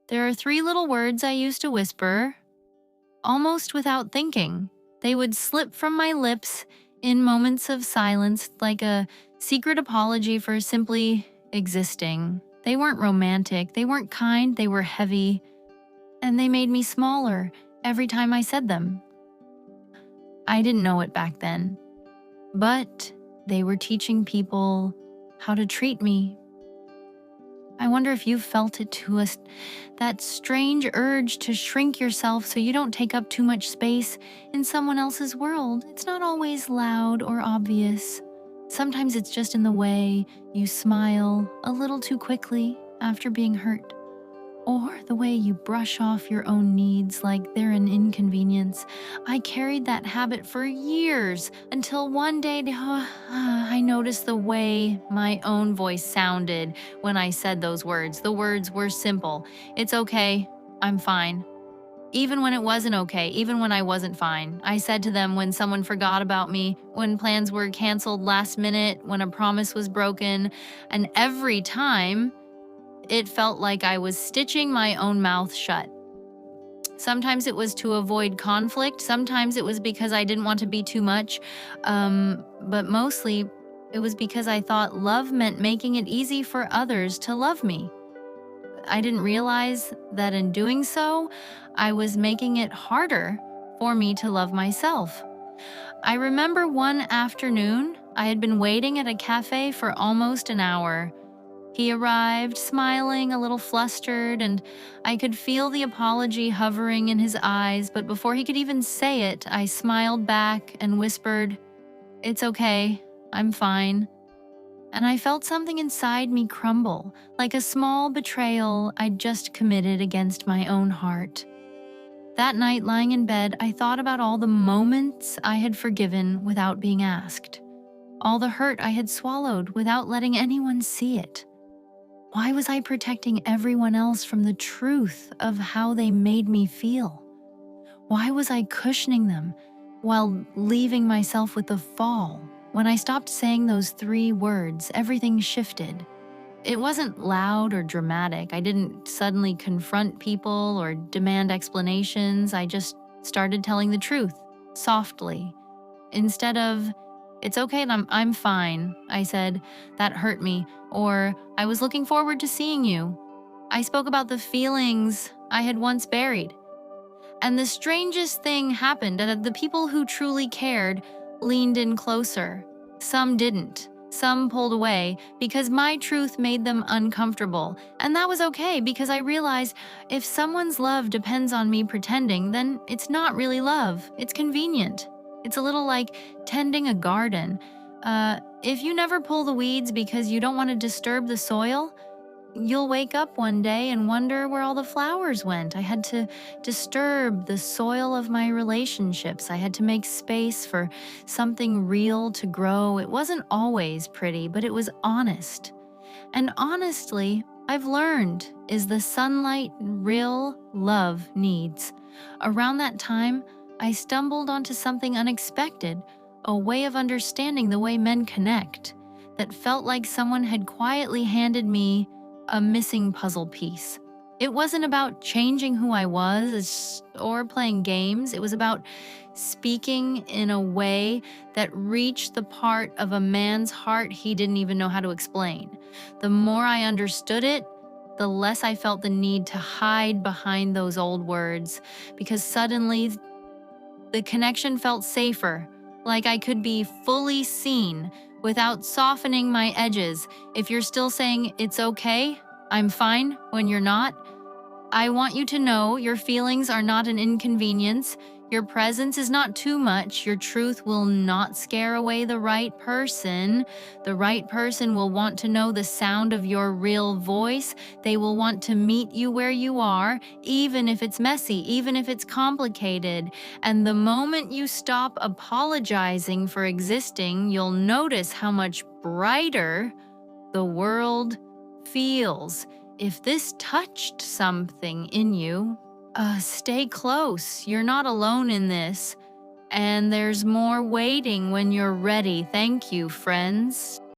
There are three little words I used to whisper, almost without thinking. They would slip from my lips in moments of silence, like a secret apology for simply existing. They weren't romantic, they weren't kind, they were heavy, and they made me smaller every time I said them. I didn't know it back then, but they were teaching people how to treat me. I wonder if you've felt it too, that strange urge to shrink yourself so you don't take up too much space in someone else's world. It's not always loud or obvious. Sometimes it's just in the way you smile a little too quickly after being hurt, or the way you brush off your own needs like they're an inconvenience. I carried that habit for years until one day I noticed the way my own voice sounded when I said those words. The words were simple. It's okay. I'm fine. Even when it wasn't okay, even when I wasn't fine. I said to them when someone forgot about me, when plans were canceled last minute, when a promise was broken, and every time it felt like I was stitching my own mouth shut. Sometimes it was to avoid conflict. Sometimes it was because I didn't want to be too much. But mostly it was because I thought love meant making it easy for others to love me. I didn't realize that in doing so, I was making it harder for me to love myself. I remember one afternoon, I had been waiting at a cafe for almost an hour. He arrived, smiling, a little flustered, and I could feel the apology hovering in his eyes, but before he could even say it, I smiled back and whispered, "It's okay, I'm fine." And I felt something inside me crumble, like a small betrayal I'd just committed against my own heart. That night, lying in bed, I thought about all the moments I had forgiven without being asked, all the hurt I had swallowed without letting anyone see it. Why was I protecting everyone else from the truth of how they made me feel? Why was I cushioning them while leaving myself with the fall? When I stopped saying those three words, everything shifted. It wasn't loud or dramatic. I didn't suddenly confront people or demand explanations. I just started telling the truth, softly. Instead of, "It's okay, I'm fine," I said, "That hurt me," or "I was looking forward to seeing you." I spoke about the feelings I had once buried. And the strangest thing happened, and the people who truly cared leaned in closer. Some didn't. Some pulled away because my truth made them uncomfortable. And that was okay because I realized if someone's love depends on me pretending, then it's not really love. It's convenient. It's a little like tending a garden. If you never pull the weeds because you don't want to disturb the soil, you'll wake up one day and wonder where all the flowers went. I had to disturb the soil of my relationships. I had to make space for something real to grow. It wasn't always pretty, but it was honest. And honestly, I've learned is the sunlight real love needs. Around that time, I stumbled onto something unexpected, a way of understanding the way men connect that felt like someone had quietly handed me a missing puzzle piece. It wasn't about changing who I was or playing games. It was about speaking in a way that reached the part of a man's heart he didn't even know how to explain. The more I understood it, the less I felt the need to hide behind those old words, because suddenly the connection felt safer, like I could be fully seen without softening my edges. If you're still saying, "It's okay, I'm fine," when you're not, I want you to know your feelings are not an inconvenience. Your presence is not too much. Your truth will not scare away the right person. The right person will want to know the sound of your real voice. They will want to meet you where you are, even if it's messy, even if it's complicated. And the moment you stop apologizing for existing, you'll notice how much brighter the world feels. If this touched something in you, stay close. You're not alone in this. And there's more waiting when you're ready. Thank you, friends.